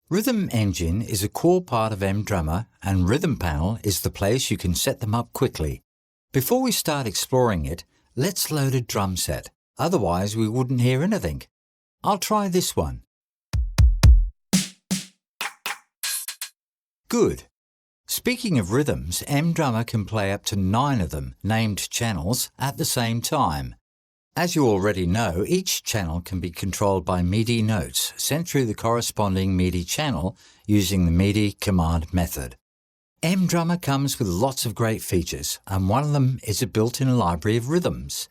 Rhythm Engine is a core part of MDrummer, and Rhythm Panel is the place you can set them up quickly. Before we start exploring it, let's load a drum set, otherwise we wouldn't hear anything. I'll try this one. Good. Speaking of rhythms, MDrummer can play up to 9 of them, named channels, at the same time. As you already know, each channel can be controlled by MIDI notes sent through the corresponding MIDI channel using the MIDI command method. MDrummer comes with lots of great features, and one of them is a built-in library of rhythms.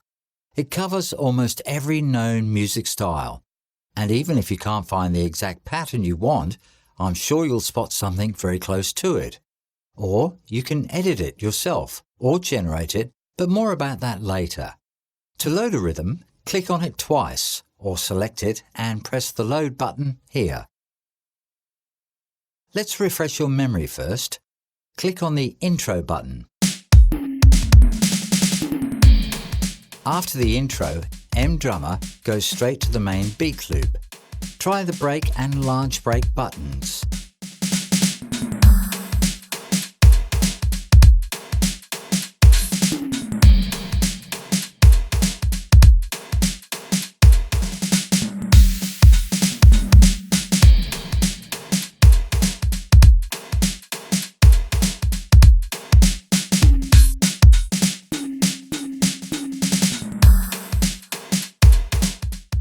It covers almost every known music style, and even if you can't find the exact pattern you want, I'm sure you'll spot something very close to it. Or you can edit it yourself or generate it, but more about that later. To load a rhythm, click on it twice or select it and press the load button here. Let's refresh your memory first. Click on the intro button. After the intro, MDrummer goes straight to the main beat loop. Try the break and large break buttons.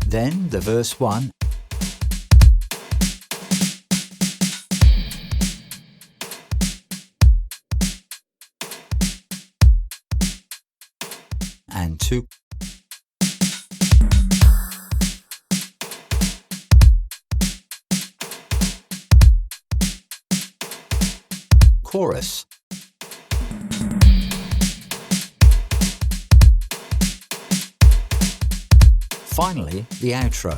Then the verse 1 and 2 chorus. Finally, the outro.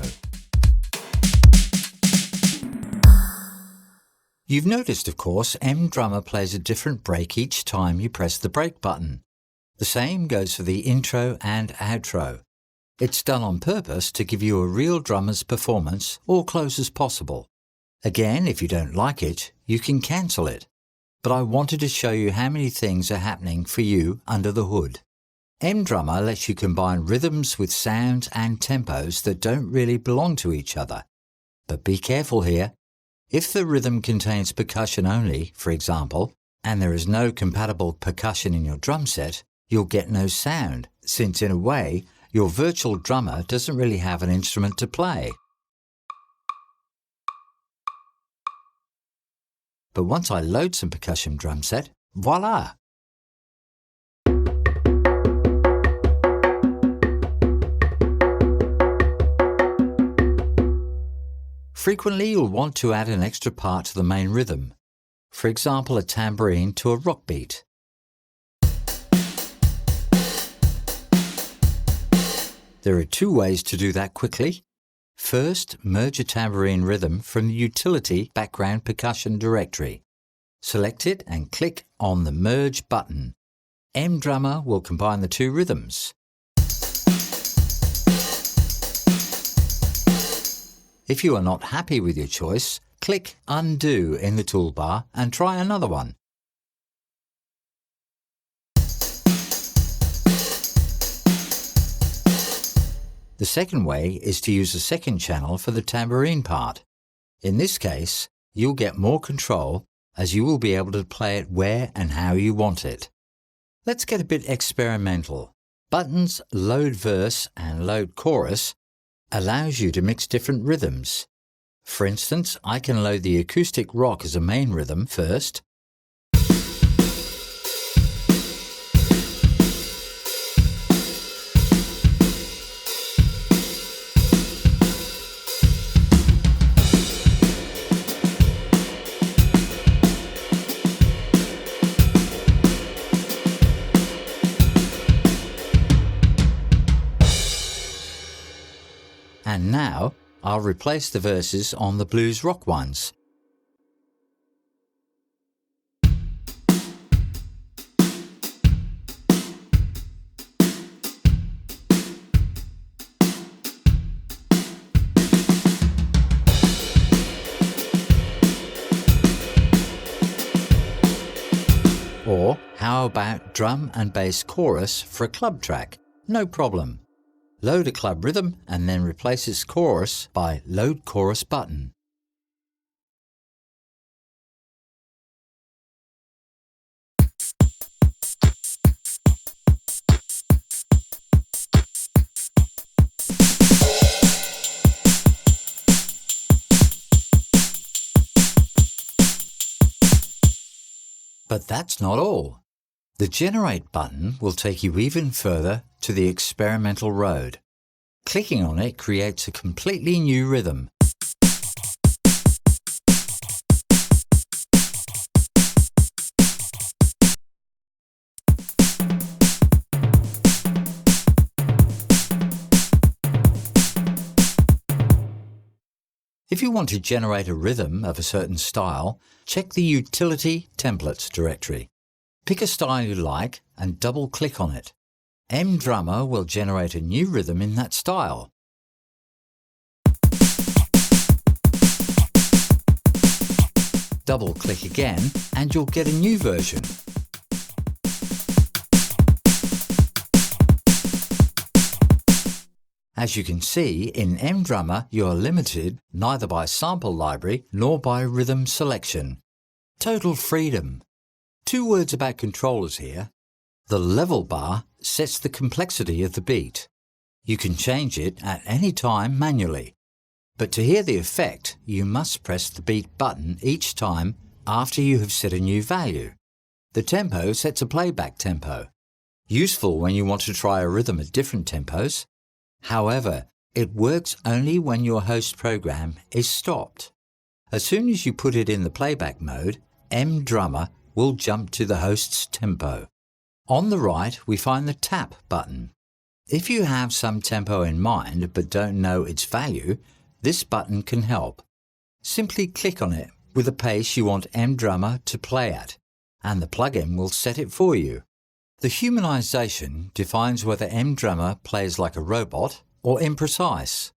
You've noticed, of course, MDrummer plays a different break each time you press the break button. The same goes for the intro and outro. It's done on purpose to give you a real drummer's performance or close as possible. Again, if you don't like it, you can cancel it. But I wanted to show you how many things are happening for you under the hood. MDrummer lets you combine rhythms with sounds and tempos that don't really belong to each other. But be careful here. If the rhythm contains percussion only, for example, and there is no compatible percussion in your drum set, you'll get no sound, since in a way, your virtual drummer doesn't really have an instrument to play. But once I load some percussion drum set, voila! Frequently, you'll want to add an extra part to the main rhythm. For example, a tambourine to a rock beat. There are 2 ways to do that quickly. First, merge a tambourine rhythm from the utility background percussion directory. Select it and click on the Merge button. MDrummer will combine the 2 rhythms. If you are not happy with your choice, click Undo in the toolbar and try another one. The second way is to use a second channel for the tambourine part. In this case, you'll get more control as you will be able to play it where and how you want it. Let's get a bit experimental. Buttons Load Verse and Load Chorus allows you to mix different rhythms. For instance, I can load the acoustic rock as a main rhythm first. And now, I'll replace the verses on the blues rock ones. How about drum and bass chorus for a club track? No problem. Load a club rhythm and then replace its chorus by Load Chorus button. But that's not all. The Generate button will take you even further to the experimental road. Clicking on it creates a completely new rhythm. If you want to generate a rhythm of a certain style, check the Utility Templates directory. Pick a style you like and double-click on it. MDrummer will generate a new rhythm in that style. Double-click again and you'll get a new version. As you can see, in MDrummer you are limited neither by sample library nor by rhythm selection. Total freedom. 2 words about controllers here. The level bar sets the complexity of the beat. You can change it at any time manually. But to hear the effect, you must press the beat button each time after you have set a new value. The tempo sets a playback tempo. Useful when you want to try a rhythm at different tempos. However, it works only when your host program is stopped. As soon as you put it in the playback mode, MDrummer will jump to the host's tempo. On the right, we find the Tap button. If you have some tempo in mind but don't know its value, this button can help. Simply click on it with the pace you want MDrummer to play at, and the plugin will set it for you. The humanization defines whether MDrummer plays like a robot or imprecise.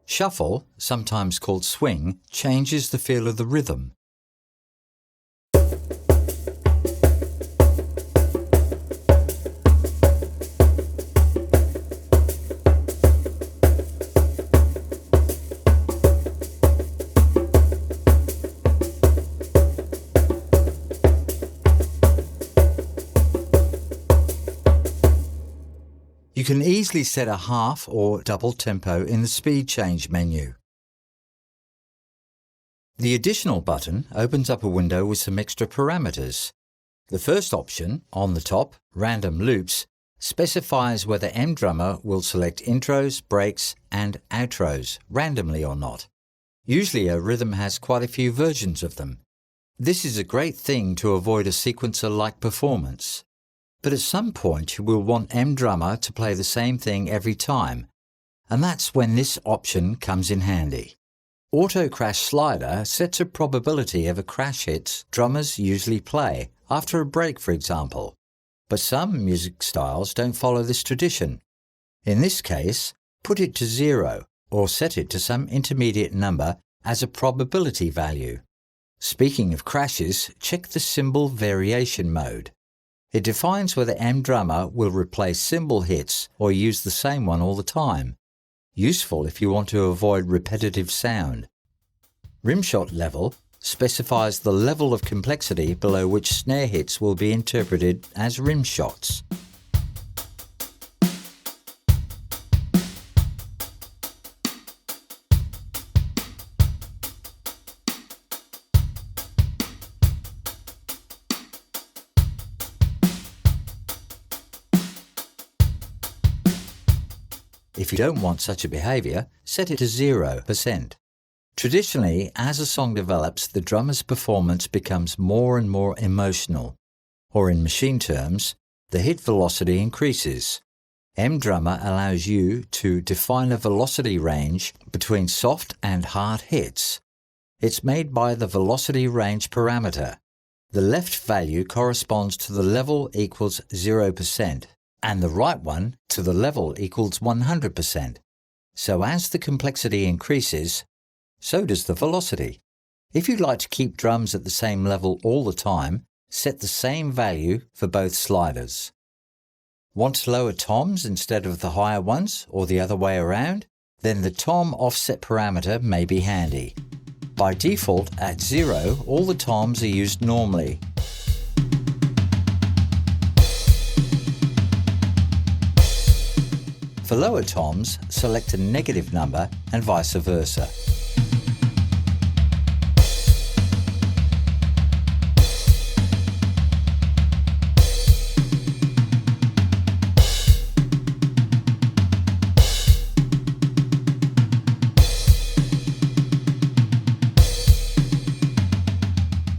Shuffle, sometimes called swing, changes the feel of the rhythm. You can easily set a half or double tempo in the speed change menu. The Additional button opens up a window with some extra parameters. The first option, on the top, Random Loops, specifies whether MDrummer will select intros, breaks and outros randomly or not. Usually a rhythm has quite a few versions of them. This is a great thing to avoid a sequencer-like performance. But at some point you will want MDrummer to play the same thing every time, and that's when this option comes in handy. Auto Crash Slider sets a probability of a crash hits drummers usually play, after a break for example. But some music styles don't follow this tradition. In this case, put it to 0 or set it to some intermediate number as a probability value. Speaking of crashes, check the cymbal variation mode. It defines whether MDrummer will replace cymbal hits or use the same one all the time. Useful if you want to avoid repetitive sound. Rimshot level specifies the level of complexity below which snare hits will be interpreted as rimshots. If you don't want such a behaviour, set it to 0%. Traditionally, as a song develops, the drummer's performance becomes more and more emotional, or in machine terms, the hit velocity increases. MDrummer allows you to define a velocity range between soft and hard hits. It's made by the velocity range parameter. The left value corresponds to the level equals 0% and the right one to the level equals 100%. So as the complexity increases, so does the velocity. If you'd like to keep drums at the same level all the time, set the same value for both sliders. Want lower toms instead of the higher ones, or the other way around? Then the tom offset parameter may be handy. By default, at 0, all the toms are used normally. For lower toms, select a negative number and vice versa.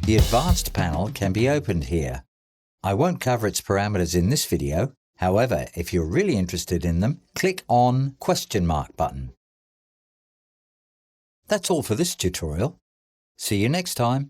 The advanced panel can be opened here. I won't cover its parameters in this video. However, if you're really interested in them, click on question mark button. That's all for this tutorial. See you next time.